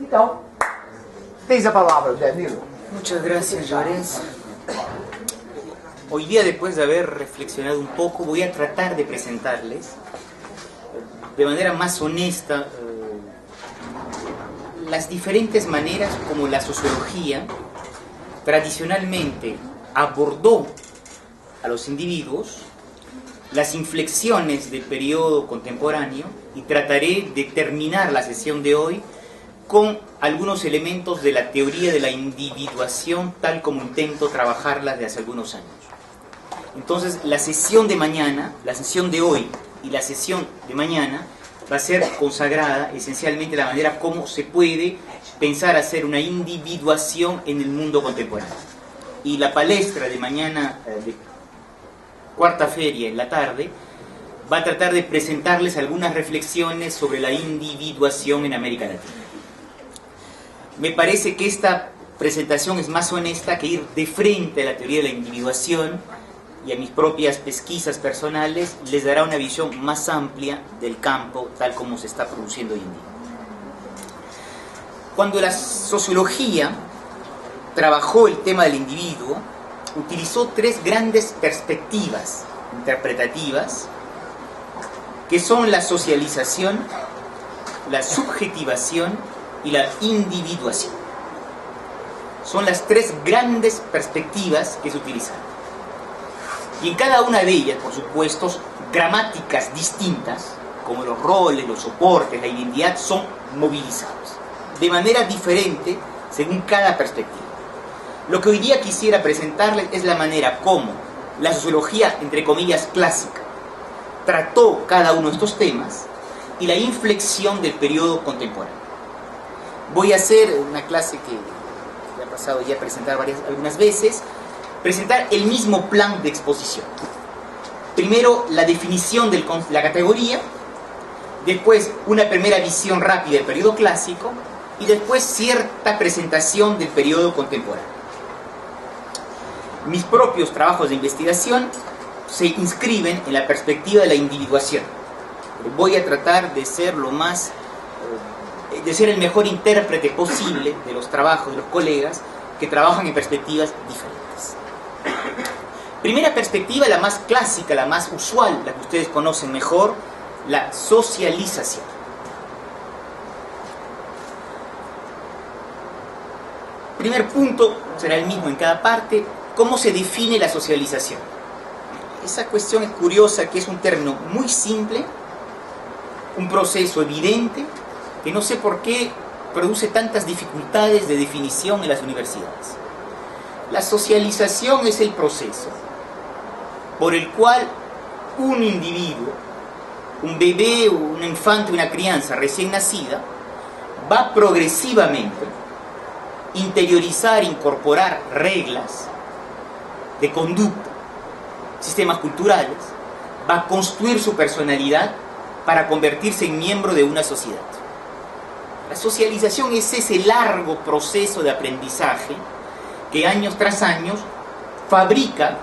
Então, tens a palavra, Danilo. Muchas gracias, Llorens. Hoy día, después de haber reflexionado un poco, voy a tratar de presentarles de manera más honesta las diferentes maneras como la sociología tradicionalmente abordó a los individuos, las inflexiones del periodo contemporáneo, y trataré de terminar la sesión de hoy con algunos elementos de la teoría de la individuación tal como intento trabajarla desde hace algunos años. Entonces, la sesión de mañana, la sesión de hoy y la sesión de mañana va a ser consagrada esencialmente a la manera como se puede pensar hacer una individuación en el mundo contemporáneo. Y la palestra de mañana, de cuarta feria en la tarde, va a tratar de presentarles algunas reflexiones sobre la individuación en América Latina. Me parece que esta presentación es más honesta que ir de frente a la teoría de la individuación y a mis propias pesquisas personales. Les dará una visión más amplia del campo tal como se está produciendo hoy en día. Cuando la sociología trabajó el tema del individuo, utilizó tres grandes perspectivas interpretativas, que son la socialización, la subjetivación y la individuación. Son las tres grandes perspectivas que se utilizan. Y en cada una de ellas, por supuesto, gramáticas distintas, como los roles, los soportes, la identidad, son movilizados de manera diferente según cada perspectiva. Lo que hoy día quisiera presentarles es la manera como la sociología, entre comillas, clásica, trató cada uno de estos temas y la inflexión del periodo contemporáneo. Voy a hacer una clase que ha pasado ya a presentar algunas veces, presentar el mismo plan de exposición. Primero, la definición de la categoría, después una primera visión rápida del periodo clásico y después cierta presentación del periodo contemporáneo. Mis propios trabajos de investigación se inscriben en la perspectiva de la individuación. Voy a tratar de ser el mejor intérprete posible de los trabajos de los colegas que trabajan en perspectivas diferentes. Primera perspectiva, la más clásica, la más usual, la que ustedes conocen mejor, la socialización. Primer punto, será el mismo en cada parte, ¿cómo se define la socialización? Esa cuestión es curiosa, que es un término muy simple, un proceso evidente, que no sé por qué produce tantas dificultades de definición en las universidades. La socialización es el proceso por el cual un individuo, un bebé, un infante, una crianza recién nacida, va progresivamente a interiorizar, incorporar reglas de conducta, sistemas culturales, va a construir su personalidad para convertirse en miembro de una sociedad. La socialización es ese largo proceso de aprendizaje que años tras años fabrica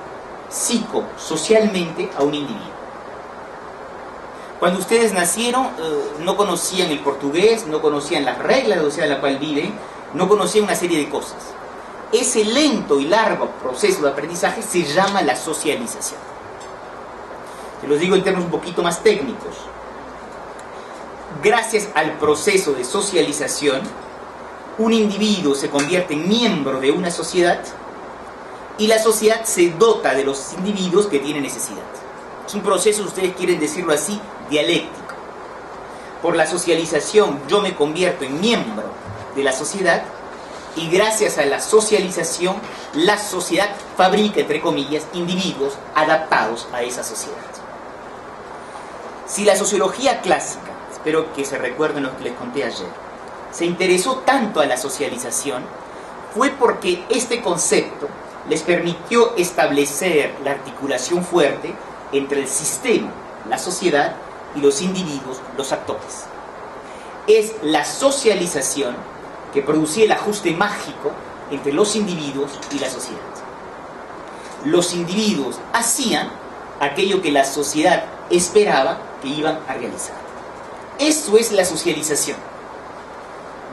psicosocialmente a un individuo. Cuando ustedes nacieron, no conocían el portugués, no conocían las reglas de la sociedad en la cual viven, no conocían una serie de cosas. Ese lento y largo proceso de aprendizaje se llama la socialización. Se los digo en términos un poquito más técnicos. Gracias al proceso de socialización, un individuo se convierte en miembro de una sociedad y la sociedad se dota de los individuos que tienen necesidad. Es un proceso, ustedes quieren decirlo así, dialéctico. Por la socialización yo me convierto en miembro de la sociedad y gracias a la socialización la sociedad fabrica, entre comillas, individuos adaptados a esa sociedad. Si la sociología clásica, espero que se recuerden lo que les conté ayer, se interesó tanto a la socialización, fue porque este concepto les permitió establecer la articulación fuerte entre el sistema, la sociedad, y los individuos, los actores. Es la socialización que producía el ajuste mágico entre los individuos y la sociedad. Los individuos hacían aquello que la sociedad esperaba que iban a realizar. Eso es la socialización.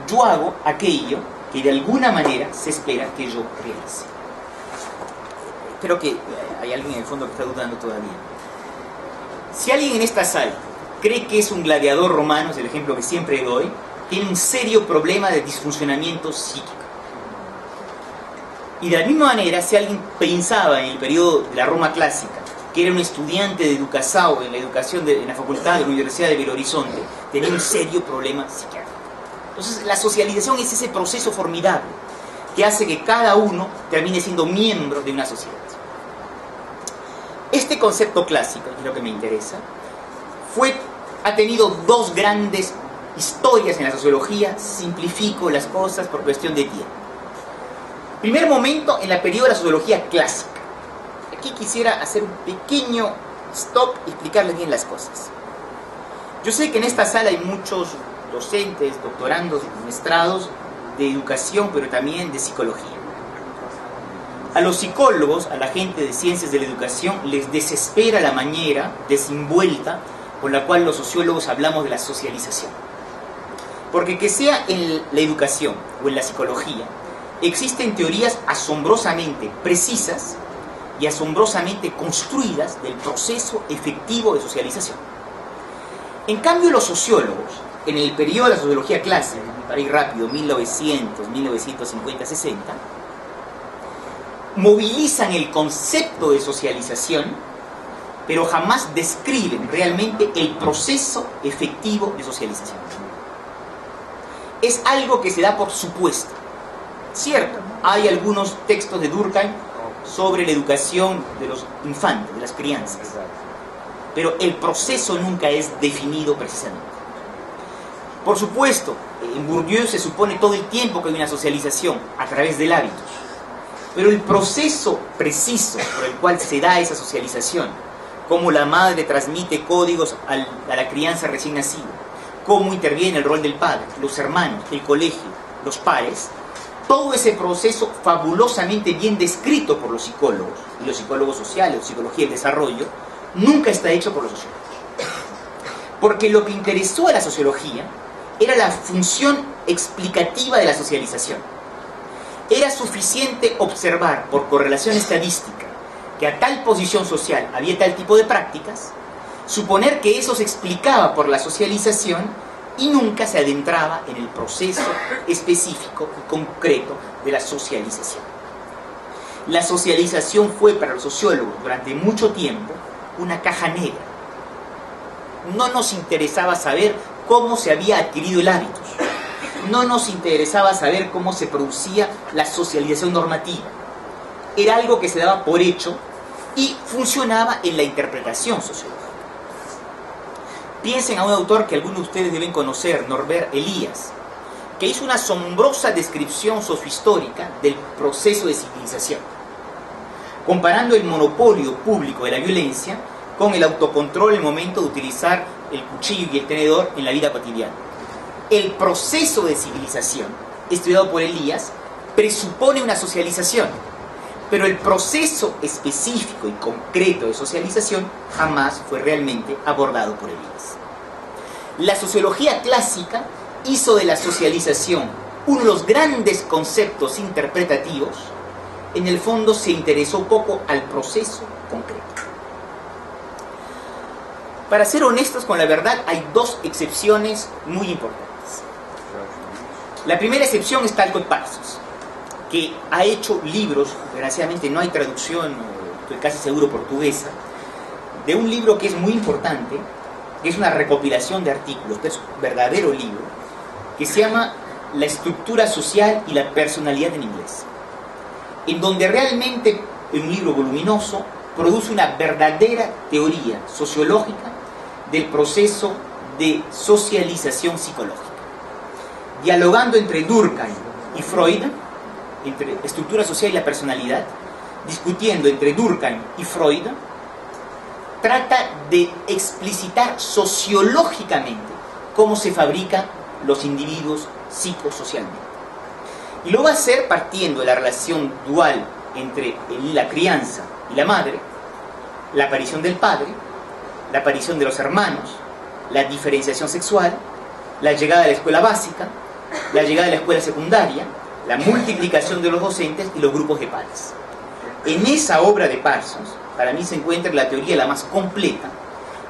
yo hago aquello que de alguna manera se espera que yo realice. Creo que hay alguien en el fondo que está dudando todavía. Si alguien en esta sala cree que es un gladiador romano, es el ejemplo que siempre doy, tiene un serio problema de disfuncionamiento psíquico. Y de la misma manera, si alguien pensaba en el periodo de la Roma clásica, que era un estudiante de Educasao en la educación en la facultad de la Universidad de Belo Horizonte, tenía un serio problema psiquiátrico. Entonces, la socialización es ese proceso formidable que hace que cada uno termine siendo miembro de una sociedad. Este concepto clásico, que es lo que me interesa, ha tenido dos grandes historias en la sociología. Simplifico las cosas por cuestión de tiempo. Primer momento, en la periodo de la sociología clásica. Aquí quisiera hacer un pequeño stop y explicarles bien las cosas. Yo sé que en esta sala hay muchos docentes, doctorandos, maestrados de educación, pero también de psicología. A los psicólogos, a la gente de ciencias de la educación, les desespera la manera desenvuelta con la cual los sociólogos hablamos de la socialización. Porque que sea en la educación o en la psicología, existen teorías asombrosamente precisas y asombrosamente construidas del proceso efectivo de socialización. En cambio, los sociólogos, en el periodo de la sociología clásica, para ir rápido, 1900, 1950, 60, movilizan el concepto de socialización, pero jamás describen realmente el proceso efectivo de socialización. Es algo que se da por supuesto. Cierto, hay algunos textos de Durkheim sobre la educación de los infantes, de las crianzas, pero el proceso nunca es definido precisamente. Por supuesto, en Bourdieu se supone todo el tiempo que hay una socialización a través del hábito, pero el proceso preciso por el cual se da esa socialización, cómo la madre transmite códigos a la crianza recién nacida, cómo interviene el rol del padre, los hermanos, el colegio, los pares, todo ese proceso fabulosamente bien descrito por los psicólogos, y los psicólogos sociales, la psicología del desarrollo, nunca está hecho por los sociólogos. Porque lo que interesó a la sociología era la función explicativa de la socialización. Era suficiente observar por correlación estadística que a tal posición social había tal tipo de prácticas, suponer que eso se explicaba por la socialización y nunca se adentraba en el proceso específico y concreto de la socialización. La socialización fue para los sociólogos durante mucho tiempo una caja negra. No nos interesaba saber cómo se había adquirido el hábito. No nos interesaba saber cómo se producía la socialización normativa. Era algo que se daba por hecho y funcionaba en la interpretación sociológica. Piensen a un autor que algunos de ustedes deben conocer, Norbert Elias, que hizo una asombrosa descripción sociohistórica del proceso de civilización, comparando el monopolio público de la violencia con el autocontrol en el momento de utilizar el cuchillo y el tenedor en la vida cotidiana. El proceso de civilización, estudiado por Elías, presupone una socialización, pero el proceso específico y concreto de socialización jamás fue realmente abordado por Elías. La sociología clásica hizo de la socialización uno de los grandes conceptos interpretativos. En el fondo se interesó poco al proceso concreto. Para ser honestos con la verdad, hay dos excepciones muy importantes. La primera excepción es Talcott Parsons, que ha hecho libros, desgraciadamente no hay traducción, estoy casi seguro portuguesa, de un libro que es muy importante, que es una recopilación de artículos, que es un verdadero libro, que se llama La estructura social y la personalidad en inglés, en donde realmente, en un libro voluminoso, produce una verdadera teoría sociológica del proceso de socialización psicológica, dialogando entre Durkheim y Freud, entre estructura social y la personalidad, discutiendo entre Durkheim y Freud, trata de explicitar sociológicamente cómo se fabrican los individuos psicosocialmente. Y lo va a hacer partiendo de la relación dual entre la crianza y la madre, la aparición del padre, la aparición de los hermanos, la diferenciación sexual, la llegada a la escuela básica, la llegada de la escuela secundaria, la multiplicación de los docentes y los grupos de pares. En esa obra de Parsons, para mí se encuentra la teoría la más completa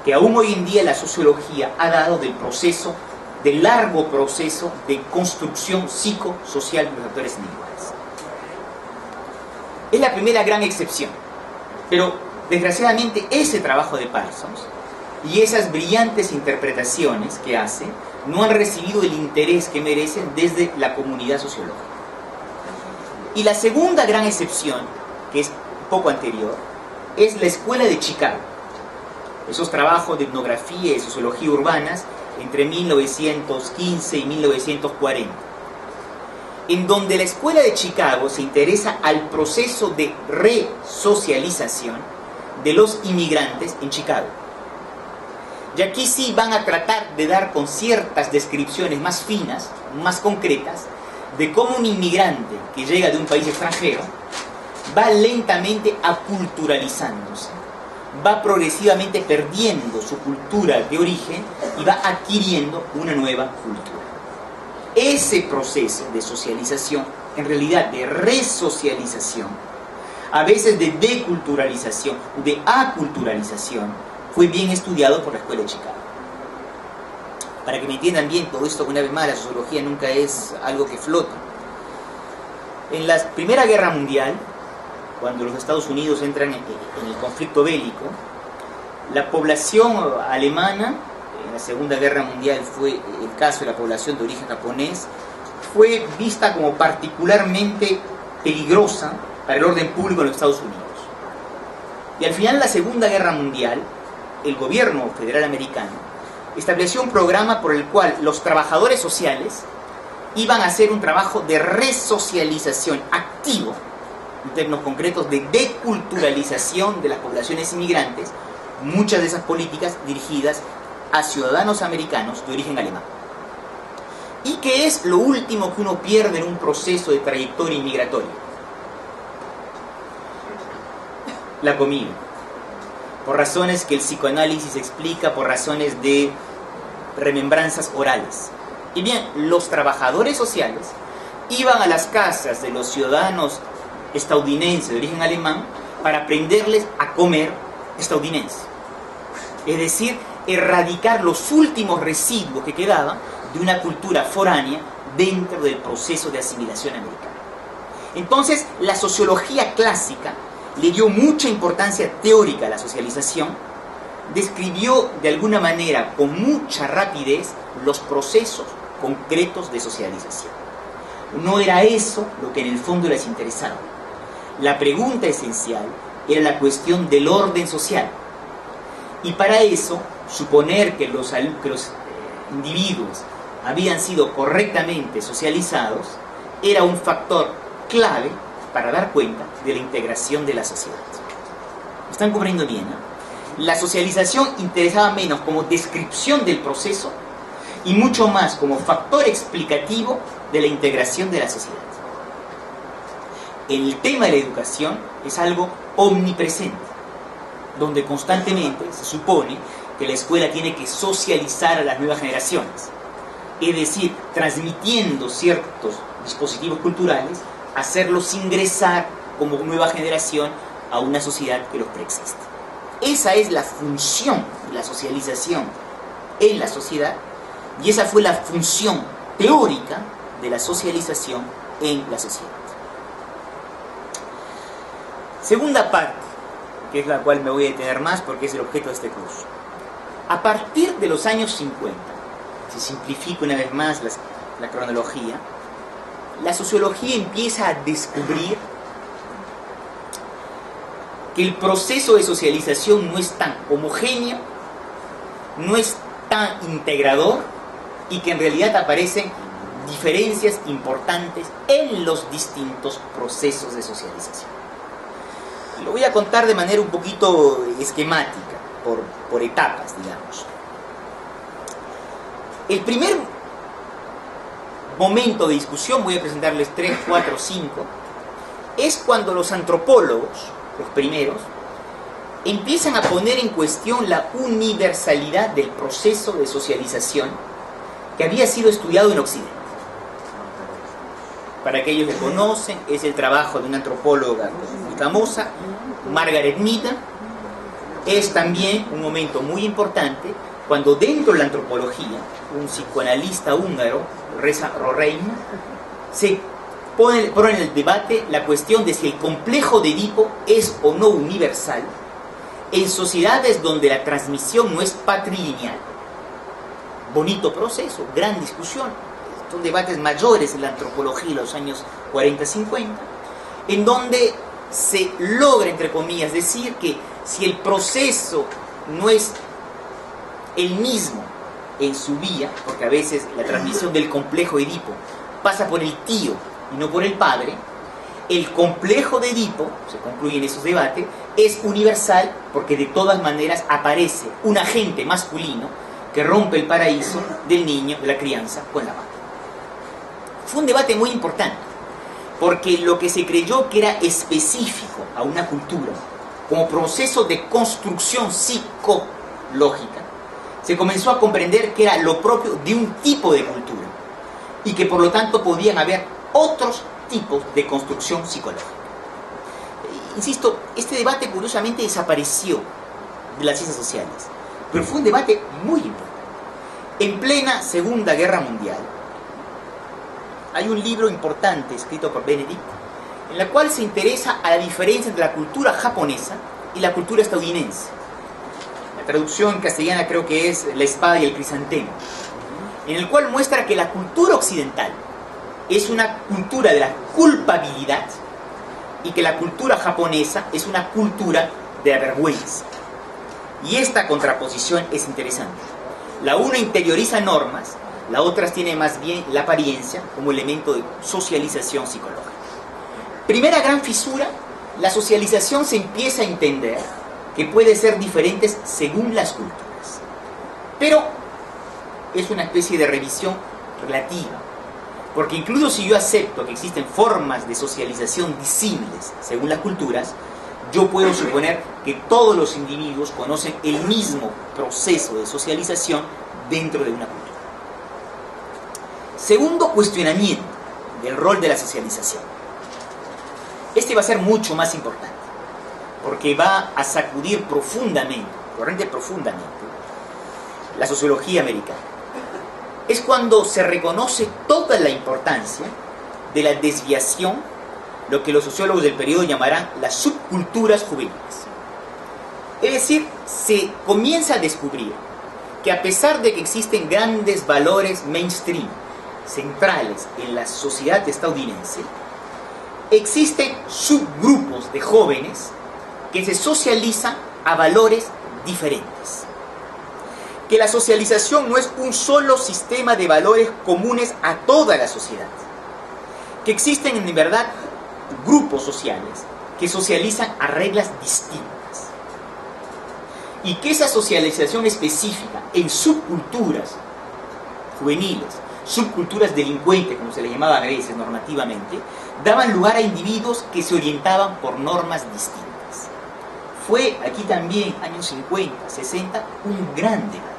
que aún hoy en día la sociología ha dado del largo proceso de construcción psicosocial de los actores individuales. Es la primera gran excepción, pero desgraciadamente ese trabajo de Parsons y esas brillantes interpretaciones que hace no han recibido el interés que merecen desde la comunidad sociológica. Y la segunda gran excepción, que es poco anterior, es la Escuela de Chicago. Esos trabajos de etnografía y sociología urbanas entre 1915 y 1940, en donde la Escuela de Chicago se interesa al proceso de resocialización de los inmigrantes en Chicago. Y aquí sí van a tratar de dar con ciertas descripciones más finas, más concretas, de cómo un inmigrante que llega de un país extranjero va lentamente aculturalizándose, va progresivamente perdiendo su cultura de origen y va adquiriendo una nueva cultura. Ese proceso de socialización, en realidad de resocialización, a veces de deculturalización, de aculturalización, fue bien estudiado por la Escuela de Chicago. Para que me entiendan bien todo esto, una vez más, la sociología nunca es algo que flota. En la Primera Guerra Mundial, cuando los Estados Unidos entran en el conflicto bélico, la población alemana, en la Segunda Guerra Mundial fue el caso de la población de origen japonés, fue vista como particularmente peligrosa para el orden público en los Estados Unidos. Y al final de la Segunda Guerra Mundial, el gobierno federal americano estableció un programa por el cual los trabajadores sociales iban a hacer un trabajo de resocialización activo, en términos concretos de deculturalización de las poblaciones inmigrantes, muchas de esas políticas dirigidas a ciudadanos americanos de origen alemán. ¿Y qué es lo último que uno pierde en un proceso de trayectoria inmigratoria? La comida. Por razones que el psicoanálisis explica, por razones de remembranzas orales. Y bien, los trabajadores sociales iban a las casas de los ciudadanos estadounidenses de origen alemán para aprenderles a comer estadounidense. Es decir, erradicar los últimos residuos que quedaban de una cultura foránea dentro del proceso de asimilación americana. Entonces, la sociología clásica le dio mucha importancia teórica a la socialización, describió de alguna manera con mucha rapidez los procesos concretos de socialización. No era eso lo que en el fondo les interesaba. La pregunta esencial era la cuestión del orden social. Y para eso, suponer que los individuos habían sido correctamente socializados era un factor clave para dar cuenta de la integración de la sociedad. ¿Me están comprendiendo bien? La socialización interesaba menos como descripción del proceso y mucho más como factor explicativo de la integración de la sociedad. El tema de la educación es algo omnipresente, donde constantemente se supone que la escuela tiene que socializar a las nuevas generaciones, es decir, transmitiendo ciertos dispositivos culturales, hacerlos ingresar como nueva generación a una sociedad que los preexiste. Esa es la función de la socialización en la sociedad y esa fue la función teórica de la socialización en la sociedad. Segunda parte, que es la cual me voy a detener más porque es el objeto de este curso. A partir de los años 50, si simplifico una vez más la cronología, la sociología empieza a descubrir que el proceso de socialización no es tan homogéneo, no es tan integrador y que en realidad aparecen diferencias importantes en los distintos procesos de socialización. Lo voy a contar de manera un poquito esquemática, por etapas, digamos. El primer momento de discusión, voy a presentarles 3, 4, 5, es cuando los antropólogos, los primeros, empiezan a poner en cuestión la universalidad del proceso de socialización que había sido estudiado en Occidente. para aquellos que conocen, es el trabajo de una antropóloga muy famosa, Margaret Mead. Es también un momento muy importante cuando dentro de la antropología, un psicoanalista húngaro, Reza Rorein, se pone en el debate la cuestión de si el complejo de Edipo es o no universal en sociedades donde la transmisión no es patrilineal. Bonito proceso, gran discusión, son debates mayores en la antropología en los años 40-50, en donde se logra, entre comillas, decir que si el proceso no es el mismo en su vía, porque a veces la transmisión del complejo de Edipo pasa por el tío y no por el padre, el complejo de Edipo, se concluye en esos debates, es universal porque de todas maneras aparece un agente masculino que rompe el paraíso del niño, de la crianza, con la madre. Fue un debate muy importante, porque lo que se creyó que era específico a una cultura, como proceso de construcción psicológica, se comenzó a comprender que era lo propio de un tipo de cultura, y que por lo tanto podían haber otros tipos de construcción psicológica. Insisto, este debate curiosamente desapareció de las ciencias sociales, pero fue un debate muy importante. En plena Segunda Guerra Mundial, hay un libro importante escrito por Benedict, en la cual se interesa a la diferencia entre la cultura japonesa y la cultura estadounidense. La traducción castellana creo que es La espada y el crisantemo, en el cual muestra que la cultura occidental es una cultura de la culpabilidad y que la cultura japonesa es una cultura de la vergüenza. Y esta contraposición es interesante. La una interioriza normas, la otra tiene más bien la apariencia como elemento de socialización psicológica. Primera gran fisura, la socialización se empieza a entender que puede ser diferentes según las culturas. Pero es una especie de revisión relativa, porque incluso si yo acepto que existen formas de socialización disímiles según las culturas, yo puedo suponer que todos los individuos conocen el mismo proceso de socialización dentro de una cultura. Segundo cuestionamiento del rol de la socialización. Este va a ser mucho más importante, porque va a sacudir profundamente, la sociología americana. Es cuando se reconoce toda la importancia de la desviación, lo que los sociólogos del periodo llamarán las subculturas juveniles. Es decir, se comienza a descubrir que a pesar de que existen grandes valores mainstream, centrales en la sociedad estadounidense, existen subgrupos de jóvenes que se socializan a valores diferentes. Que la socialización no es un solo sistema de valores comunes a toda la sociedad. Que existen en verdad grupos sociales que socializan a reglas distintas. Y que esa socialización específica en subculturas juveniles, subculturas delincuentes, como se le llamaba a Grecia normativamente, daban lugar a individuos que se orientaban por normas distintas. Fue aquí también, años 50, 60, un gran debate.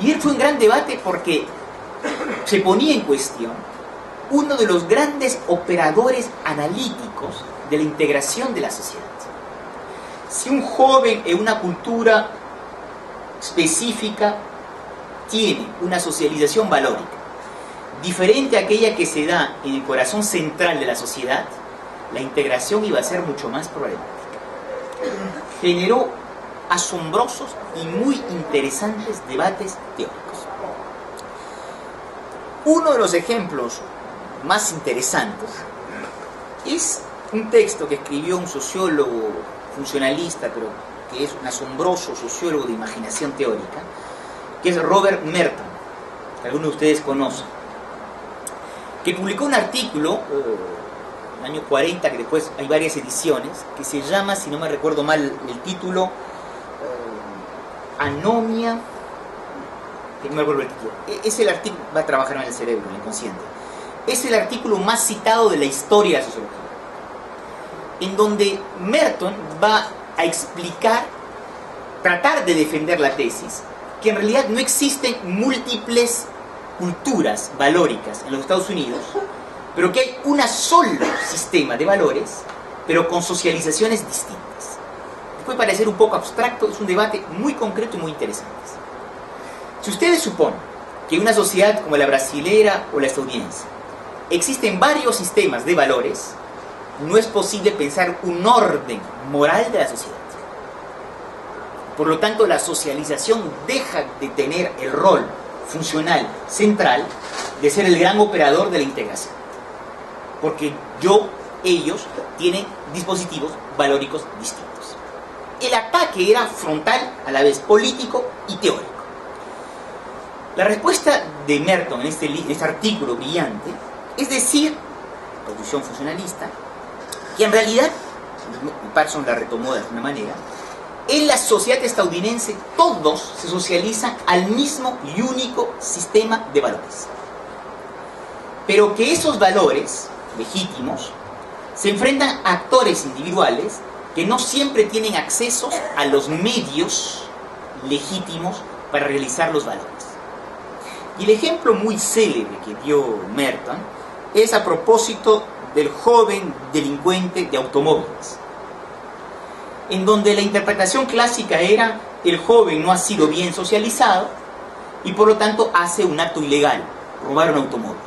Y él fue un gran debate porque se ponía en cuestión uno de los grandes operadores analíticos de la integración de la sociedad. Si un joven en una cultura específica tiene una socialización valórica diferente a aquella que se da en el corazón central de la sociedad, la integración iba a ser mucho más problemática. Generó asombrosos y muy interesantes debates teóricos. Uno de los ejemplos más interesantes es un texto que escribió un sociólogo funcionalista, pero que es un asombroso sociólogo de imaginación teórica, que es Robert Merton, que algunos de ustedes conocen, que publicó un artículo en el año 40, que después hay varias ediciones, que se llama, si no me recuerdo mal el título, Anomia, que no me acuerdo el título. Es el artículo, va a trabajar en el cerebro, en el inconsciente. Es el artículo más citado de la historia de la sociología, en donde Merton va a explicar, tratar de defender la tesis, que en realidad no existen múltiples culturas valóricas en los Estados Unidos, pero que hay un solo sistema de valores, pero con socializaciones distintas. Puede parecer un poco abstracto, es un debate muy concreto y muy interesante. Si ustedes suponen que en una sociedad como la brasilera o la estadounidense existen varios sistemas de valores, no es posible pensar un orden moral de la sociedad. Por lo tanto, la socialización deja de tener el rol funcional central de ser el gran operador de la integración. Porque ellos tienen dispositivos valóricos distintos. El ataque era frontal, a la vez político y teórico. La respuesta de Merton en este artículo brillante es decir, producción funcionalista, que en realidad, Parsons la retomó de alguna manera, en la sociedad estadounidense todos se socializan al mismo y único sistema de valores. Pero que esos valores legítimos se enfrentan a actores individuales que no siempre tienen acceso a los medios legítimos para realizar los valores. Y el ejemplo muy célebre que dio Merton es a propósito del joven delincuente de automóviles, en donde la interpretación clásica era: el joven no ha sido bien socializado y por lo tanto hace un acto ilegal, robar un automóvil.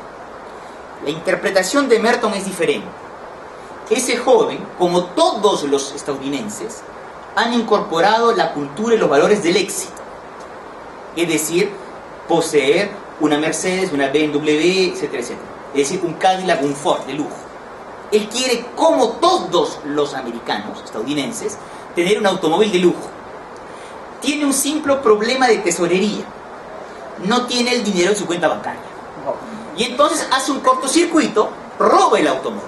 La interpretación de Merton es diferente. Ese joven, como todos los estadounidenses, han incorporado la cultura y los valores del éxito, es decir, poseer una Mercedes, una BMW, etcétera, etcétera. Es decir, un Cadillac, un Ford de lujo. Él quiere, como todos los americanos estadounidenses, tener un automóvil de lujo. Tiene un simple problema de tesorería. No tiene el dinero en su cuenta bancaria. Y entonces hace un cortocircuito, roba el automóvil.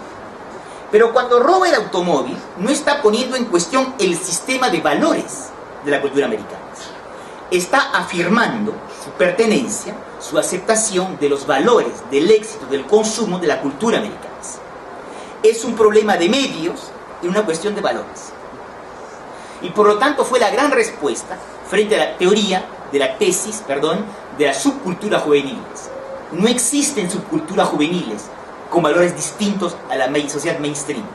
Pero cuando roba el automóvil, no está poniendo en cuestión el sistema de valores de la cultura americana. Está afirmando su pertenencia, su aceptación de los valores, del éxito, del consumo de la cultura americana. Es un problema de medios y una cuestión de valores. Y por lo tanto fue la gran respuesta frente a la teoría de la tesis, de las subculturas juveniles. No existen subculturas juveniles con valores distintos a la sociedad mainstream.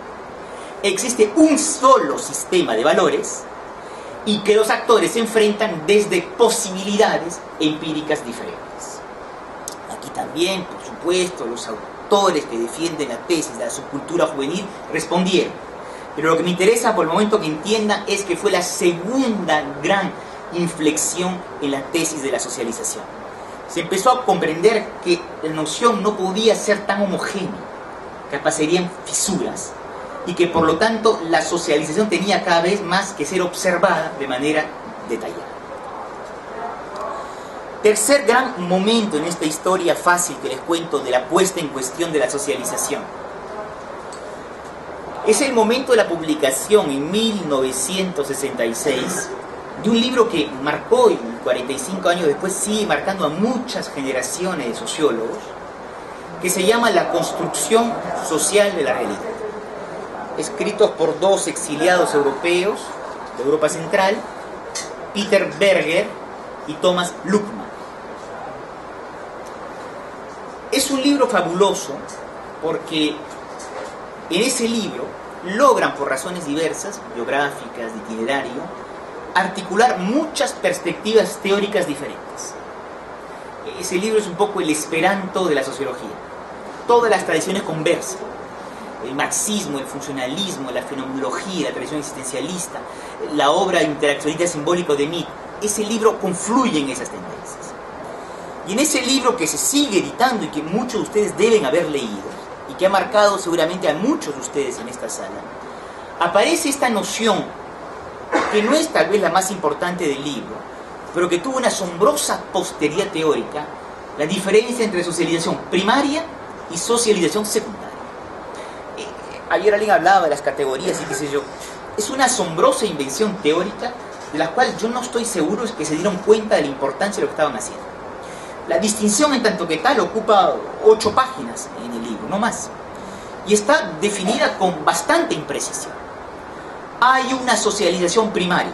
Existe un solo sistema de valores y que los actores se enfrentan desde posibilidades empíricas diferentes. Aquí también, por supuesto, los autores que defienden la tesis de la subcultura juvenil respondieron. Pero lo que me interesa por el momento que entiendan es que fue la segunda gran inflexión en la tesis de la socialización. Se empezó a comprender que la noción no podía ser tan homogénea, que aparecerían fisuras, y que por lo tanto la socialización tenía cada vez más que ser observada de manera detallada. Tercer gran momento en esta historia fácil que les cuento de la puesta en cuestión de la socialización. Es el momento de la publicación en 1966 de un libro que marcó, y 45 años después sigue marcando a muchas generaciones de sociólogos, que se llama La construcción social de la realidad. Escritos por dos exiliados europeos de Europa Central, Peter Berger y Thomas Luckmann. Es un libro fabuloso porque en ese libro logran, por razones diversas, biográficas, de itinerario, articular muchas perspectivas teóricas diferentes. Ese libro es un poco el esperanto de la sociología. Todas las tradiciones conversan. El marxismo, el funcionalismo, la fenomenología, la tradición existencialista, la obra interaccionista simbólico de Mead. Ese libro confluye en esas tendencias. Y en ese libro que se sigue editando y que muchos de ustedes deben haber leído, y que ha marcado seguramente a muchos de ustedes en esta sala, aparece esta noción que no es tal vez la más importante del libro, pero que tuvo una asombrosa posteridad teórica: la diferencia entre socialización primaria y socialización secundaria. Ayer alguien hablaba de las categorías y qué sé yo. Es una asombrosa invención teórica de la cual yo no estoy seguro que se dieron cuenta de la importancia de lo que estaban haciendo. La distinción en tanto que tal ocupa 8 páginas en el libro, no más. Y está definida con bastante imprecisión. Hay una socialización primaria,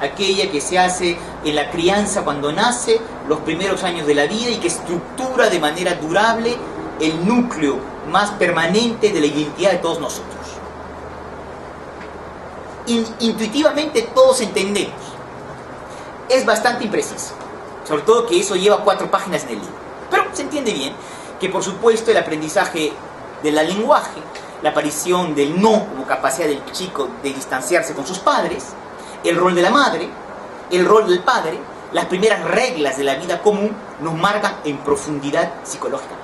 aquella que se hace en la crianza cuando nace, los primeros años de la vida, y que estructura de manera durable el núcleo más permanente de la identidad de todos nosotros. Intuitivamente todos entendemos. Es bastante impreciso, sobre todo que eso lleva 4 páginas en el libro. Pero se entiende bien que, por supuesto, el aprendizaje del lenguaje, la aparición del no como capacidad del chico de distanciarse con sus padres, el rol de la madre, el rol del padre, las primeras reglas de la vida común nos marcan en profundidad psicológica.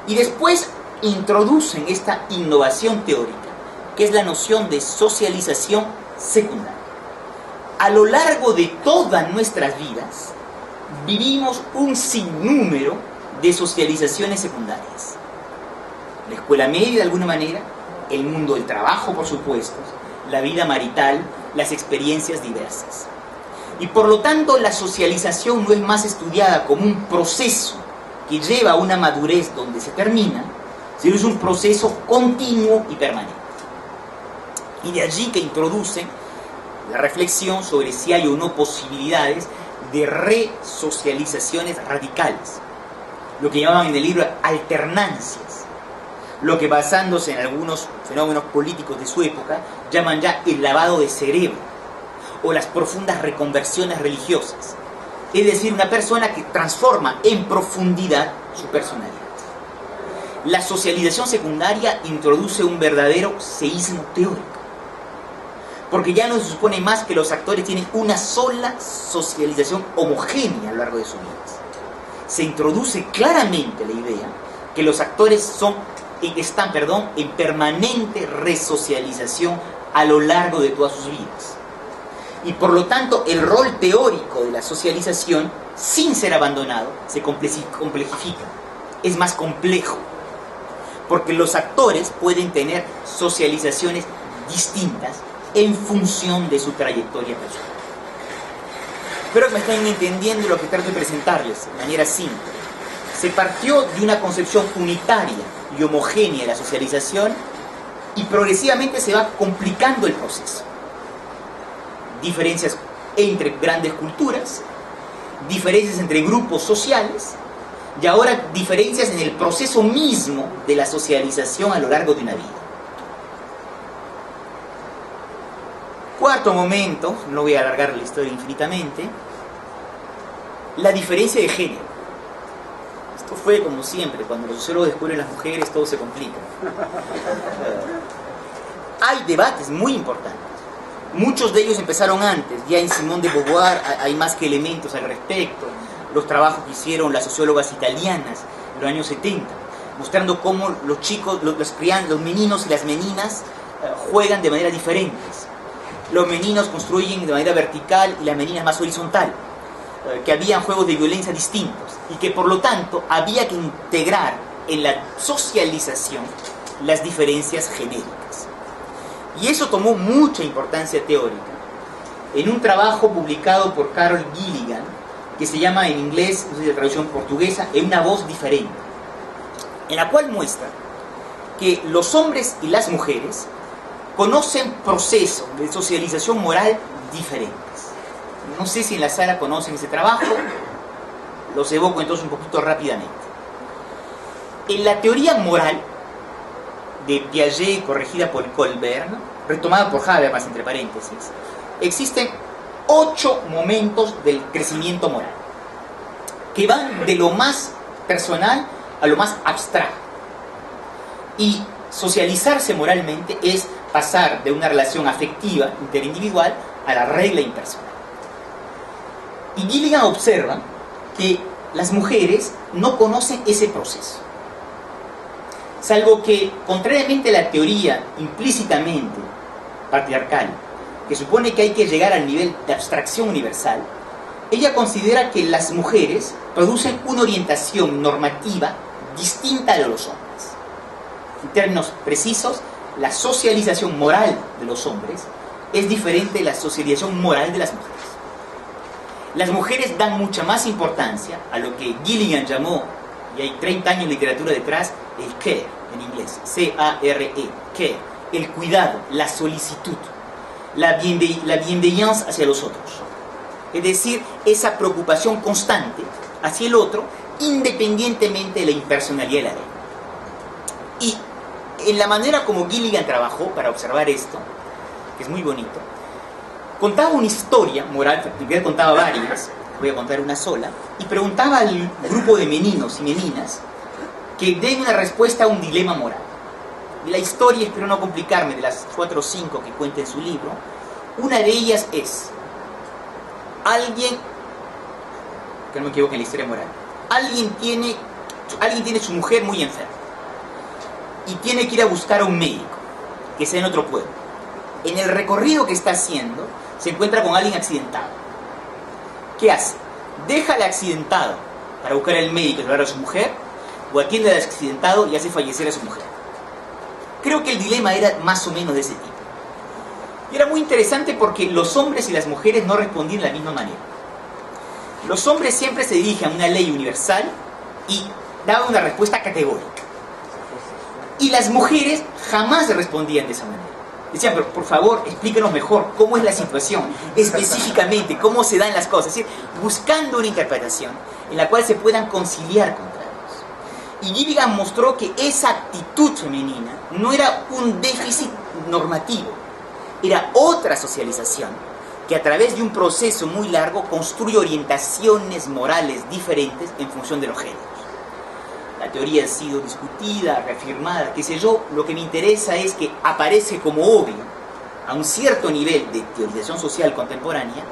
Y después introducen esta innovación teórica, que es la noción de socialización secundaria. A lo largo de todas nuestras vidas, vivimos un sinnúmero de socializaciones secundarias. La escuela media, de alguna manera, el mundo del trabajo, por supuesto, la vida marital, las experiencias diversas. Y por lo tanto, la socialización no es más estudiada como un proceso que lleva a una madurez donde se termina, sino es un proceso continuo y permanente. Y de allí que introducen la reflexión sobre si hay o no posibilidades de resocializaciones radicales, lo que llamaban en el libro alternancias, lo que basándose en algunos fenómenos políticos de su época llaman ya el lavado de cerebro o las profundas reconversiones religiosas, es decir, una persona que transforma en profundidad su personalidad. La socialización secundaria introduce un verdadero seísmo teórico, porque ya no se supone más que los actores tienen una sola socialización homogénea a lo largo de sus vidas. Se introduce claramente la idea que los actores están en permanente resocialización a lo largo de todas sus vidas. Y por lo tanto, el rol teórico de la socialización, sin ser abandonado, se complejifica. Es más complejo, porque los actores pueden tener socializaciones distintas en función de su trayectoria personal. Espero que me estén entendiendo lo que trato de presentarles de manera simple. Se partió de una concepción unitaria y homogénea de la socialización y progresivamente se va complicando el proceso. Diferencias entre grandes culturas, diferencias entre grupos sociales y ahora diferencias en el proceso mismo de la socialización a lo largo de una vida. Cuarto momento, no voy a alargar la historia infinitamente, la diferencia de género. Esto fue como siempre, cuando los sociólogos descubren las mujeres todo se complica. Hay debates muy importantes. Muchos de ellos empezaron antes, ya en Simone de Beauvoir hay más que elementos al respecto. Los trabajos que hicieron las sociólogas italianas en los años 70, mostrando cómo los chicos, los meninos y las meninas juegan de manera diferentes. Los meninos construyen de manera vertical y las meninas más horizontal, que habían juegos de violencia distintos y que por lo tanto había que integrar en la socialización las diferencias genéricas. Y eso tomó mucha importancia teórica en un trabajo publicado por Carol Gilligan, que se llama en inglés, no sé si la traducción portuguesa, En una voz diferente, en la cual muestra que los hombres y las mujeres conocen procesos de socialización moral diferentes. No sé si en la sala conocen ese trabajo, los evoco entonces un poquito rápidamente. En la teoría moral de Piaget, corregida por Colbert, retomada por Habermas entre paréntesis, existen 8 momentos del crecimiento moral, que van de lo más personal a lo más abstracto. Y socializarse moralmente es pasar de una relación afectiva, interindividual, a la regla impersonal. Y Gilligan observa que las mujeres no conocen ese proceso, salvo que, contrariamente a la teoría implícitamente patriarcal, que supone que hay que llegar al nivel de abstracción universal, ella considera que las mujeres producen una orientación normativa distinta a la de los hombres. En términos precisos, la socialización moral de los hombres es diferente de la socialización moral de las mujeres. Las mujeres dan mucha más importancia a lo que Gilligan llamó, y hay 30 años de literatura detrás, el care, en inglés, C-A-R-E, care, el cuidado, la solicitud, la bienveillance hacia los otros. Es decir, esa preocupación constante hacia el otro, independientemente de la impersonalidad de la ley. Y en la manera como Gilligan trabajó para observar esto, que es muy bonito, contaba una historia moral, en realidad contaba varias, voy a contar una sola, y preguntaba al grupo de meninos y meninas que den una respuesta a un dilema moral. Y la historia, espero no complicarme, de las 4 o 5 que cuenta en su libro, una de ellas es: alguien, que no me equivoque en la historia moral, alguien tiene su mujer muy enferma y tiene que ir a buscar a un médico que sea en otro pueblo. En el recorrido que está haciendo se encuentra con alguien accidentado. ¿Qué hace? ¿Deja al accidentado para buscar al médico y salvar a su mujer, o atiende al accidentado y hace fallecer a su mujer? Creo que el dilema era más o menos de ese tipo. Y era muy interesante porque los hombres y las mujeres no respondían de la misma manera. Los hombres siempre se dirigen a una ley universal y daban una respuesta categórica. Y las mujeres jamás respondían de esa manera. Decían, pero por favor, explíquenos mejor cómo es la situación, específicamente, cómo se dan las cosas. Es decir, buscando una interpretación en la cual se puedan conciliar contrarios. Y Gilligan mostró que esa actitud femenina no era un déficit normativo, era otra socialización que a través de un proceso muy largo construye orientaciones morales diferentes en función de los géneros. La teoría ha sido discutida, reafirmada, qué sé yo. Lo que me interesa es que aparece como obvio, a un cierto nivel de teorización social contemporánea,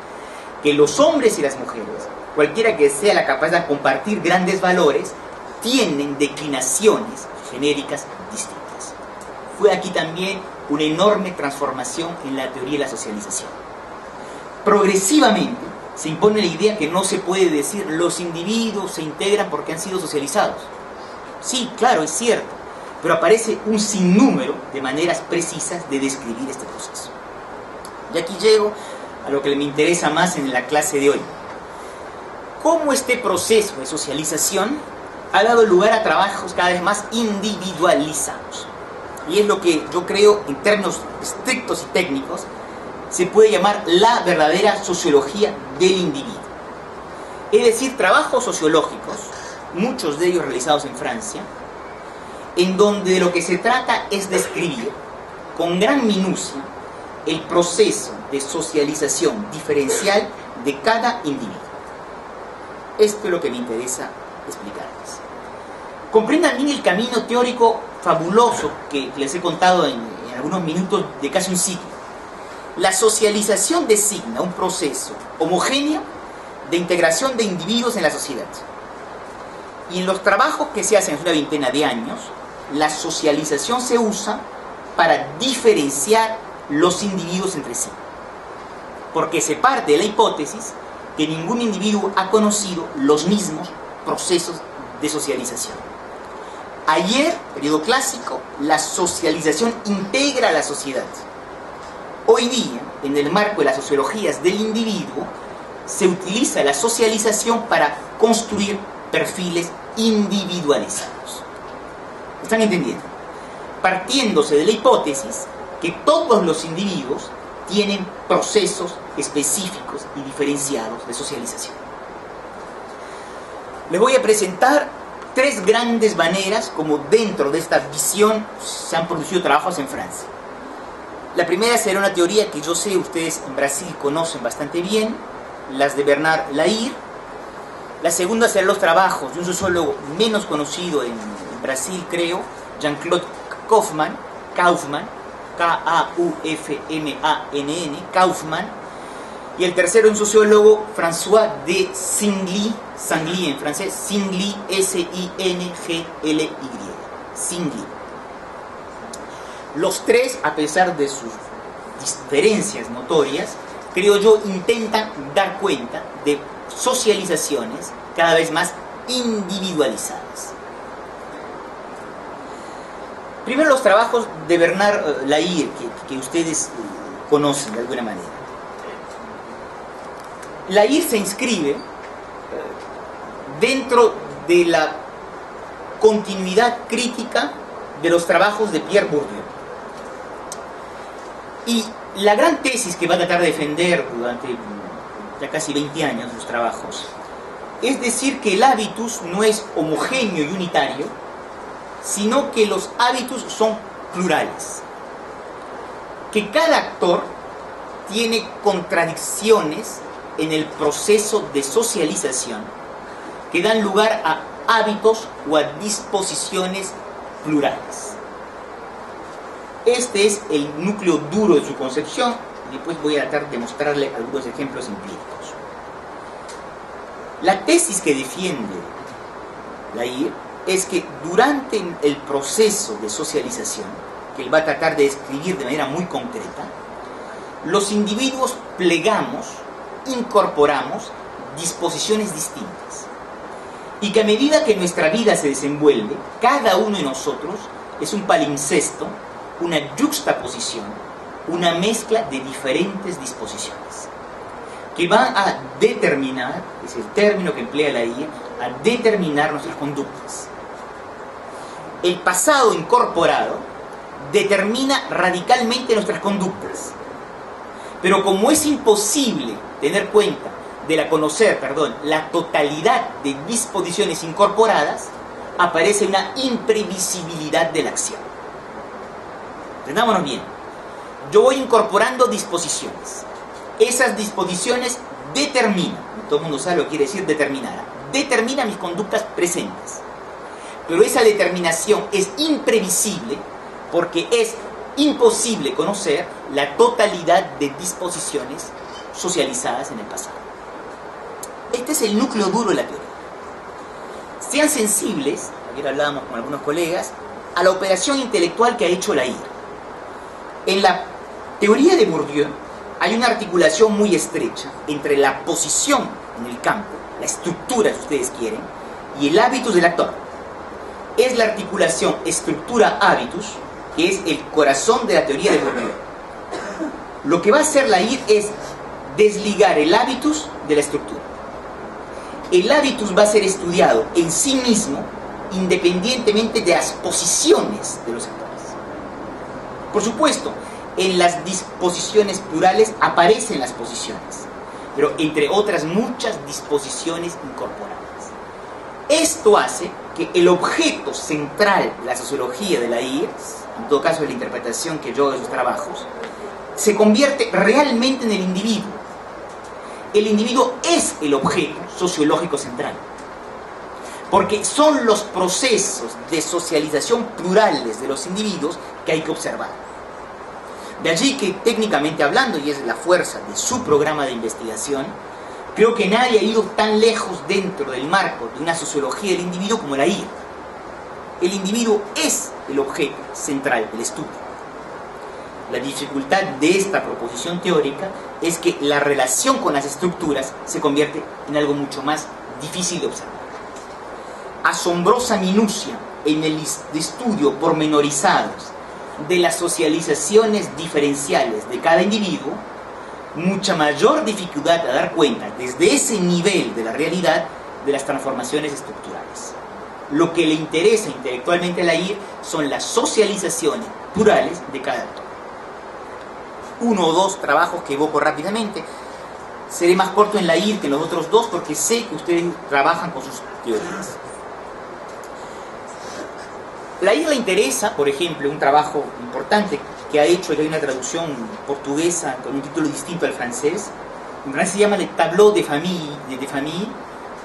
que los hombres y las mujeres, cualquiera que sea la capacidad de compartir grandes valores, tienen declinaciones genéricas distintas. Fue aquí también una enorme transformación en la teoría de la socialización. Progresivamente se impone la idea que no se puede decir los individuos se integran porque han sido socializados. Sí, claro, es cierto, pero aparece un sinnúmero de maneras precisas de describir este proceso. Y aquí llego a lo que me interesa más en la clase de hoy. Cómo este proceso de socialización ha dado lugar a trabajos cada vez más individualizados. Y es lo que yo creo, en términos estrictos y técnicos, se puede llamar la verdadera sociología del individuo. Es decir, trabajos sociológicos, muchos de ellos realizados en Francia, en donde de lo que se trata es describir con gran minucia el proceso de socialización diferencial de cada individuo. Esto es lo que me interesa explicarles. Comprendan bien el camino teórico fabuloso que les he contado en algunos minutos de casi un siglo. La socialización designa un proceso homogéneo de integración de individuos en la sociedad. Y en los trabajos que se hacen en una veintena de años, la socialización se usa para diferenciar los individuos entre sí. Porque se parte de la hipótesis que ningún individuo ha conocido los mismos procesos de socialización. Ayer, periodo clásico, la socialización integra a la sociedad. Hoy día, en el marco de las sociologías del individuo, se utiliza la socialización para construir perfiles individualizados. ¿Están entendiendo? Partiéndose de la hipótesis que todos los individuos tienen procesos específicos y diferenciados de socialización. Les voy a presentar 3 grandes maneras como dentro de esta visión se han producido trabajos en Francia. La primera será una teoría que yo sé ustedes en Brasil conocen bastante bien, las de Bernard Lahire. La segunda serán los trabajos de un sociólogo menos conocido en Brasil, creo, Jean-Claude Kaufmann, K-A-U-F-M-A-N-N, Kaufmann. Y el tercero, un sociólogo, François de Singly, Sangly en francés, Singly, S-I-N-G-L-Y, Singly. Los 3, a pesar de sus diferencias notorias, creo yo, intentan dar cuenta de socializaciones cada vez más individualizadas. Primero, los trabajos de Bernard Lahire, que ustedes conocen de alguna manera. Lahire se inscribe dentro de la continuidad crítica de los trabajos de Pierre Bourdieu. Y la gran tesis que va a tratar de defender durante ya casi 20 años sus trabajos es decir que el hábitus no es homogéneo y unitario, sino que los hábitos son plurales. Que cada actor tiene contradicciones en el proceso de socialización que dan lugar a hábitos o a disposiciones plurales. Este es el núcleo duro de su concepción, y después voy a tratar de mostrarle algunos ejemplos empíricos. La tesis que defiende Lair es que durante el proceso de socialización, que él va a tratar de describir de manera muy concreta, los individuos plegamos, incorporamos disposiciones distintas. Y que a medida que nuestra vida se desenvuelve, cada uno de nosotros es un palimpsesto, una yuxtaposición, una mezcla de diferentes disposiciones, que van a determinar, es el término que emplea la IA, a determinar nuestras conductas. El pasado incorporado determina radicalmente nuestras conductas. Pero como es imposible tener cuenta de la totalidad de disposiciones incorporadas, aparece una imprevisibilidad de la acción. Entendámonos bien. Yo voy incorporando disposiciones. Esas disposiciones determinan, todo el mundo sabe lo que quiere decir determinar, determina mis conductas presentes. Pero esa determinación es imprevisible porque es imposible conocer la totalidad de disposiciones socializadas en el pasado. Este es el núcleo duro de la teoría. Sean sensibles, ayer hablábamos con algunos colegas, a la operación intelectual que ha hecho la IA. En la teoría de Bourdieu hay una articulación muy estrecha entre la posición en el campo, la estructura, si ustedes quieren, y el hábitus del actor. Es la articulación estructura-hábitus que es el corazón de la teoría de Bourdieu. Lo que va a hacer la IA es desligar el hábitus de la estructura. El hábitus va a ser estudiado en sí mismo independientemente de las posiciones de los actores. Por supuesto, en las disposiciones plurales aparecen las posiciones, pero entre otras muchas disposiciones incorporadas. Esto hace que el objeto central de la sociología de la IA, en todo caso de la interpretación que yo de sus trabajos, se convierte realmente en el individuo. El individuo es el objeto sociológico central, porque son los procesos de socialización plurales de los individuos que hay que observar. De allí que, técnicamente hablando, y es la fuerza de su programa de investigación, creo que nadie ha ido tan lejos dentro del marco de una sociología del individuo como la IA. El individuo es el objeto central del estudio. La dificultad de esta proposición teórica es que la relación con las estructuras se convierte en algo mucho más difícil de observar. Asombrosa minucia en el estudio pormenorizados de las socializaciones diferenciales de cada individuo, mucha mayor dificultad a dar cuenta desde ese nivel de la realidad de las transformaciones estructurales. Lo que le interesa intelectualmente a la IA son las socializaciones plurales de cada actor. Uno o dos trabajos que evoco rápidamente. Seré más corto en la IA que en los otros dos porque sé que ustedes trabajan con sus teorías. La IA le interesa, por ejemplo, un trabajo importante que ha hecho, que hay una traducción portuguesa con un título distinto al francés. En francés se llama Le Tableau de Famille,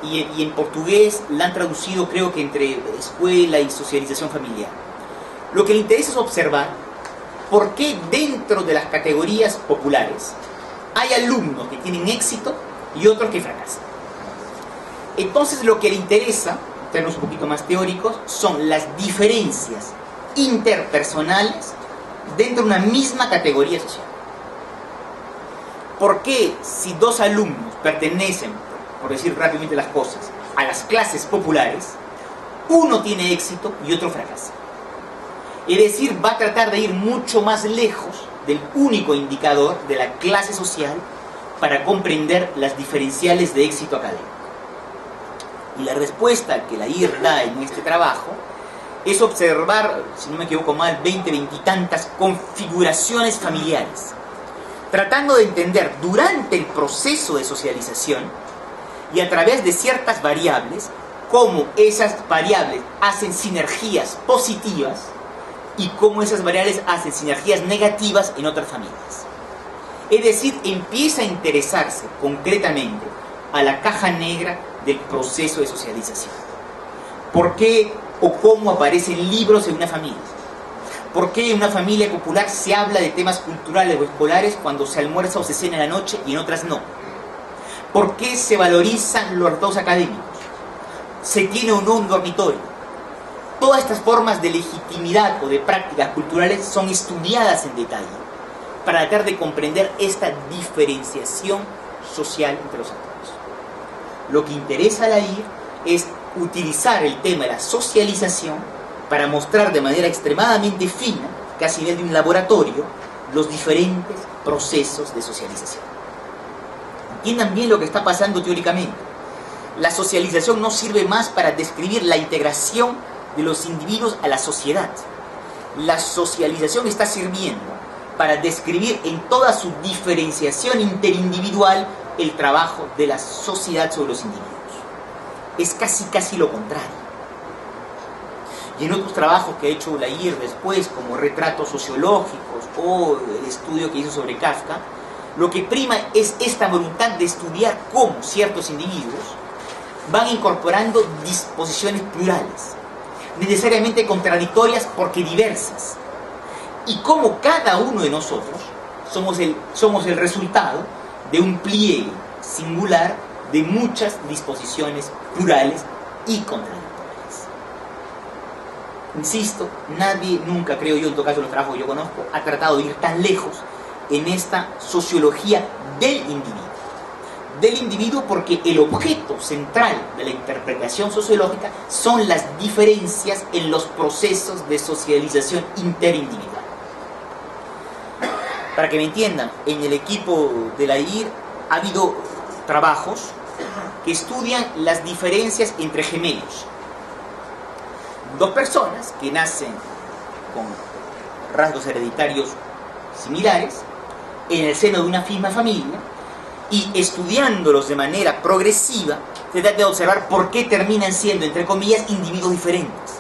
y en portugués la han traducido, creo que entre escuela y socialización familiar. Lo que le interesa es observar por qué dentro de las categorías populares hay alumnos que tienen éxito y otros que fracasan. Entonces lo que le interesa, en términos un poquito más teóricos, son las diferencias interpersonales dentro de una misma categoría social. ¿Por qué si dos alumnos pertenecen, por decir rápidamente las cosas, a las clases populares, uno tiene éxito y otro fracasa? Es decir, va a tratar de ir mucho más lejos del único indicador de la clase social para comprender las diferenciales de éxito académico. Y la respuesta que la IR da en este trabajo es observar, si no me equivoco mal, 20 y tantas configuraciones familiares, tratando de entender durante el proceso de socialización y a través de ciertas variables cómo esas variables hacen sinergias positivas y cómo esas variables hacen sinergias negativas en otras familias. Es decir, empieza a interesarse concretamente a la caja negra del proceso de socialización. ¿Por qué o cómo aparecen libros en una familia? ¿Por qué en una familia popular se habla de temas culturales o escolares cuando se almuerza o se cena en la noche y en otras no? ¿Por qué se valorizan los resultados académicos? ¿Se tiene o no un dormitorio? Todas estas formas de legitimidad o de prácticas culturales son estudiadas en detalle para tratar de comprender esta diferenciación social entre los actores. Lo que interesa a la IR es utilizar el tema de la socialización para mostrar de manera extremadamente fina, casi a nivel de un laboratorio, los diferentes procesos de socialización. Entiendan bien lo que está pasando teóricamente. La socialización no sirve más para describir la integración de los individuos a la sociedad. La socialización está sirviendo para describir en toda su diferenciación interindividual el trabajo de la sociedad sobre los individuos. Es casi lo contrario. Y en otros trabajos que ha hecho la IR después, como retratos sociológicos o el estudio que hizo sobre Kafka, lo que prima es esta voluntad de estudiar cómo ciertos individuos van incorporando disposiciones plurales, necesariamente contradictorias porque diversas, y cómo cada uno de nosotros somos el resultado de un pliegue singular de muchas disposiciones plurales y contradictorias. Insisto, nadie nunca, creo yo, en todo caso en los trabajos que yo conozco, ha tratado de ir tan lejos en esta sociología del individuo. Del individuo porque el objeto central de la interpretación sociológica son las diferencias en los procesos de socialización interindividual. Para que me entiendan, en el equipo de la IR ha habido trabajos que estudian las diferencias entre gemelos. Dos personas que nacen con rasgos hereditarios similares en el seno de una misma familia, y estudiándolos de manera progresiva se trata de observar por qué terminan siendo, entre comillas, individuos diferentes,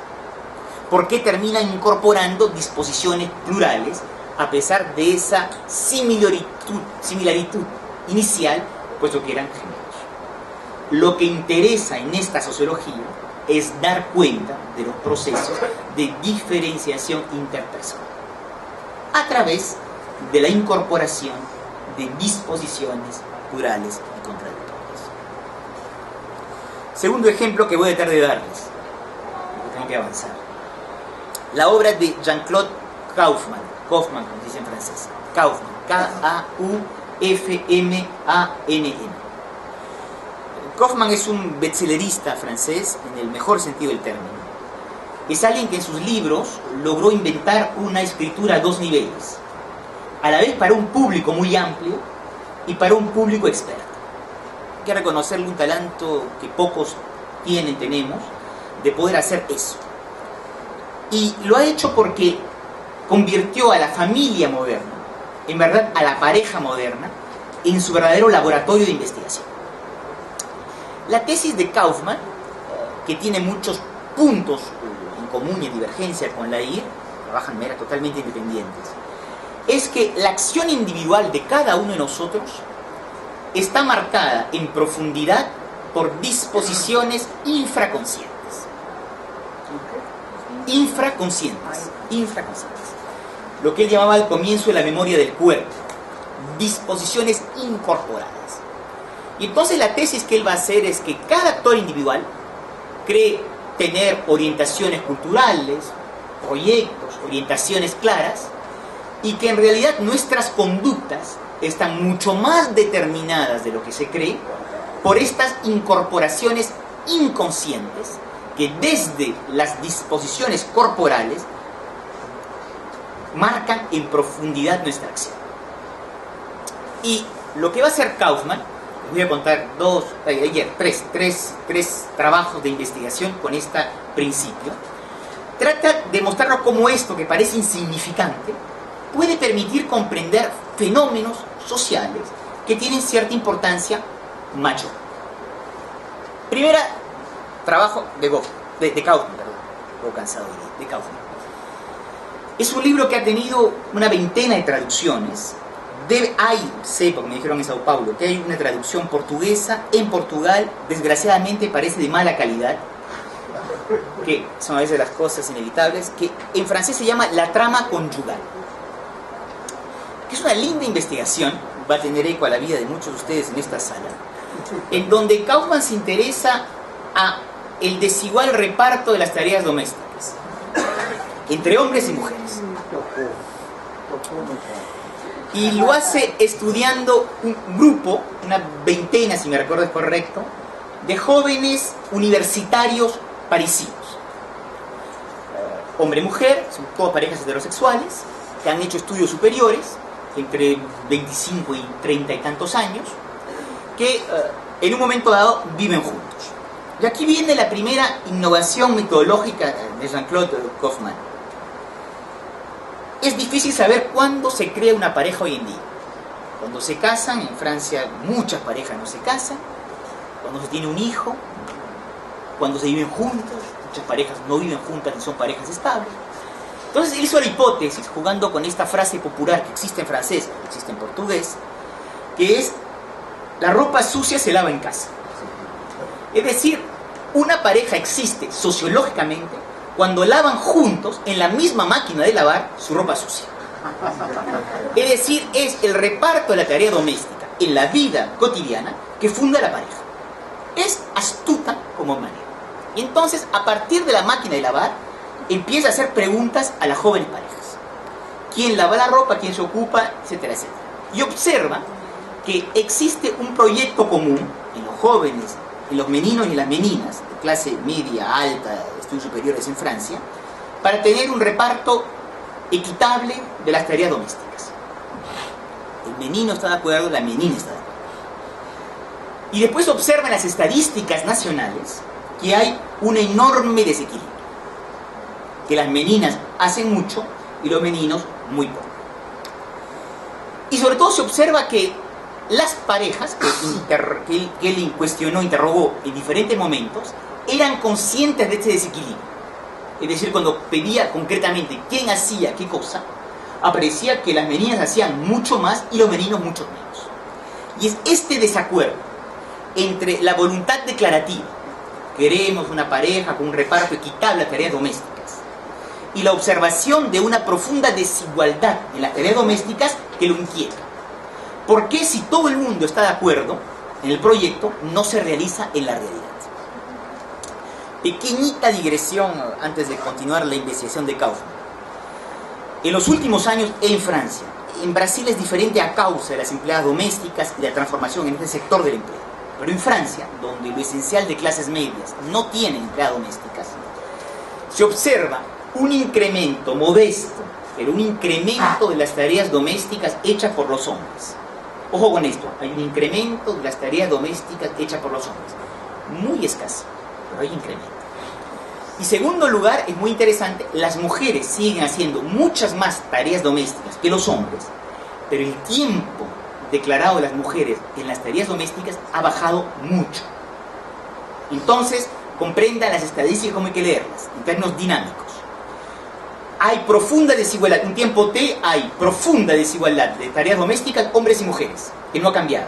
por qué terminan incorporando disposiciones plurales a pesar de esa similaritud inicial, puesto que eran gemelos. Lo que interesa en esta sociología es dar cuenta de los procesos de diferenciación interpersonal a través de la incorporación de disposiciones plurales y contradictorias. Segundo ejemplo que voy a tratar de darles, porque tengo que avanzar. La obra de Jean-Claude Kaufmann, como se dice en francés, Kaufmann, K-A-U-F-M-A-N-N. Kaufmann es un bestsellerista francés en el mejor sentido del término. Es alguien que en sus libros logró inventar una escritura a dos niveles, a la vez para un público muy amplio y para un público experto. Hay que reconocerle un talento que pocos tenemos, de poder hacer eso. Y lo ha hecho porque convirtió a la familia moderna, en verdad a la pareja moderna, en su verdadero laboratorio de investigación. La tesis de Kaufmann, que tiene muchos puntos en común y en divergencia con la IR, trabajan de manera totalmente independientes, es que la acción individual de cada uno de nosotros está marcada en profundidad por disposiciones infraconscientes. Infraconscientes. Lo que él llamaba al comienzo de la memoria del cuerpo. Disposiciones incorporadas. Y entonces la tesis que él va a hacer es que cada actor individual cree tener orientaciones culturales, proyectos, orientaciones claras, y que en realidad nuestras conductas están mucho más determinadas de lo que se cree por estas incorporaciones inconscientes que desde las disposiciones corporales marcan en profundidad nuestra acción. Y lo que va a hacer Kaufmann, les voy a contar tres trabajos de investigación con este principio, trata de mostrarnos cómo esto que parece insignificante puede permitir comprender fenómenos sociales que tienen cierta importancia mayor. Primera trabajo de Kaufman, perdón, poco cansado de Kaufman. Es un libro que ha tenido una veintena de traducciones. Sé, porque me dijeron en Sao Paulo, que hay una traducción portuguesa en Portugal, desgraciadamente parece de mala calidad, que son a veces las cosas inevitables, que en francés se llama La trama conyugal, que es una linda investigación, va a tener eco a la vida de muchos de ustedes en esta sala, en donde Kaufman se interesa a el desigual reparto de las tareas domésticas entre hombres y mujeres. Y lo hace estudiando un grupo, una veintena, si me recuerdo es correcto, de jóvenes universitarios parisinos. Hombre-mujer, son todas parejas heterosexuales, que han hecho estudios superiores, entre 25 y 30 y tantos años, que en un momento dado viven juntos. Y aquí viene la primera innovación metodológica de Jean-Claude Kaufman. Es difícil saber cuándo se crea una pareja hoy en día. Cuando se casan, en Francia muchas parejas no se casan, cuando se tiene un hijo, cuando se viven juntos, muchas parejas no viven juntas ni son parejas estables. Entonces él hizo la hipótesis, jugando con esta frase popular que existe en francés, que existe en portugués, que es: la ropa sucia se lava en casa. Es decir, una pareja existe sociológicamente cuando lavan juntos en la misma máquina de lavar su ropa sucia. Es decir, es el reparto de la tarea doméstica en la vida cotidiana que funda la pareja. Es astuta como manera. Y entonces, a partir de la máquina de lavar, empieza a hacer preguntas a las jóvenes parejas. ¿Quién lava la ropa? ¿Quién se ocupa? Etcétera, etcétera. Y observa que existe un proyecto común en los jóvenes, en los meninos y las meninas, de clase media, alta, estudios superiores en Francia, para tener un reparto equitable de las tareas domésticas. El menino está de acuerdo, la menina está de acuerdo. Y después observa en las estadísticas nacionales que hay un enorme desequilibrio. Que las meninas hacen mucho y los meninos muy poco. Y sobre todo se observa que las parejas que él cuestionó, interrogó en diferentes momentos, eran conscientes de este desequilibrio. Es decir, cuando pedía concretamente quién hacía qué cosa, aparecía que las meninas hacían mucho más y los meninos mucho menos. Y es este desacuerdo entre la voluntad declarativa, queremos una pareja con un reparto equitable de tareas domésticas, y la observación de una profunda desigualdad en las tareas domésticas que lo inquieta. ¿Por qué, si todo el mundo está de acuerdo en el proyecto, no se realiza en la realidad? Pequeñita digresión antes de continuar la investigación de Kaufman. En los últimos años en Francia, en Brasil es diferente a causa de las empleadas domésticas y de la transformación en este sector del empleo. Pero en Francia, donde lo esencial de clases medias no tienen empleadas domésticas, se observa un incremento modesto, pero un incremento de las tareas domésticas hechas por los hombres. Ojo con esto, hay un incremento de las tareas domésticas hechas por los hombres. Muy escaso, pero hay incremento. Y segundo lugar, es muy interesante, las mujeres siguen haciendo muchas más tareas domésticas que los hombres, pero el tiempo declarado de las mujeres en las tareas domésticas ha bajado mucho. Entonces, comprendan las estadísticas como hay que leerlas, en términos dinámicos. Hay profunda desigualdad, un tiempo T hay profunda desigualdad de tareas domésticas, hombres y mujeres, que no ha cambiado.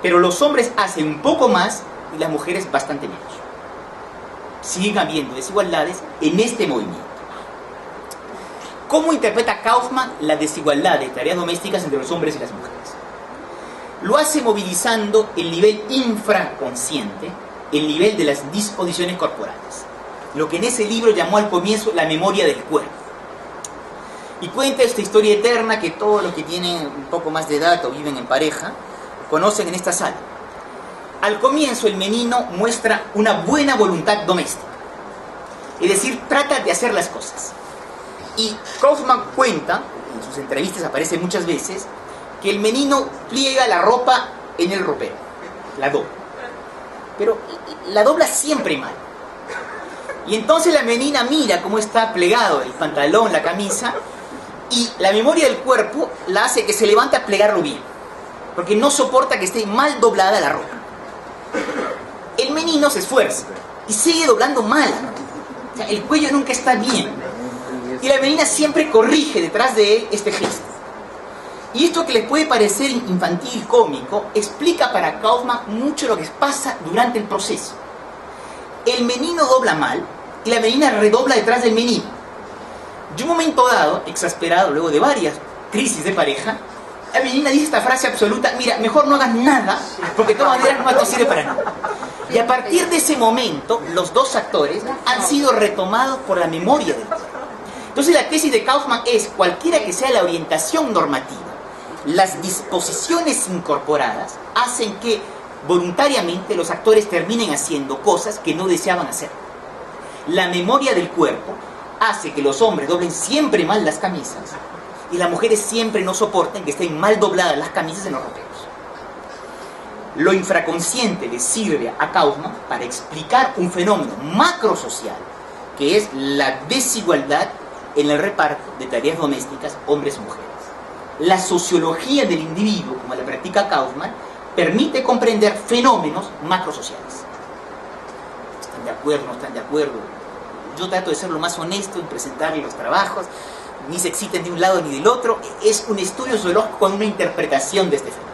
Pero los hombres hacen un poco más y las mujeres bastante menos. Siguen habiendo desigualdades en este movimiento. ¿Cómo interpreta Kaufman la desigualdad de tareas domésticas entre los hombres y las mujeres? Lo hace movilizando el nivel infraconsciente, el nivel de las disposiciones corporales. Lo que en ese libro llamó al comienzo la memoria del cuerpo. Y cuenta esta historia eterna que todos los que tienen un poco más de edad o viven en pareja conocen en esta sala. Al comienzo el menino muestra una buena voluntad doméstica. Es decir, trata de hacer las cosas. Y Kaufman cuenta, en sus entrevistas aparece muchas veces, que el menino pliega la ropa en el ropero, la dobla. Pero la dobla siempre mal. Y entonces la menina mira cómo está plegado el pantalón, la camisa, y la memoria del cuerpo la hace que se levante a plegarlo bien, porque no soporta que esté mal doblada la ropa. El menino se esfuerza, y sigue doblando mal. O sea, el cuello nunca está bien. Y la femenina siempre corrige detrás de él este gesto. Y esto que les puede parecer infantil, cómico, explica para Kaufman mucho lo que pasa durante el proceso. El menino dobla mal y la menina redobla detrás del menino. Y un momento dado, exasperado luego de varias crisis de pareja, la menina dice esta frase absoluta: mira, mejor no hagas nada, porque de todas maneras no te sirve para nada. Y a partir de ese momento, los dos actores han sido retomados por la memoria del cuerpo. Entonces la tesis de Kaufman es: cualquiera que sea la orientación normativa, las disposiciones incorporadas hacen que voluntariamente los actores terminen haciendo cosas que no deseaban hacer. La memoria del cuerpo hace que los hombres doblen siempre mal las camisas y las mujeres siempre no soporten que estén mal dobladas las camisas en los roperos. Lo infraconsciente le sirve a Kaufman para explicar un fenómeno macrosocial, que es la desigualdad en el reparto de tareas domésticas hombres-mujeres. La sociología del individuo, como la practica Kaufman, permite comprender fenómenos macrosociales. ¿Están de acuerdo? ¿No están de acuerdo? Yo trato de ser lo más honesto en presentarles los trabajos, ni se exciten de un lado ni del otro. Es un estudio sociológico con una interpretación de este fenómeno.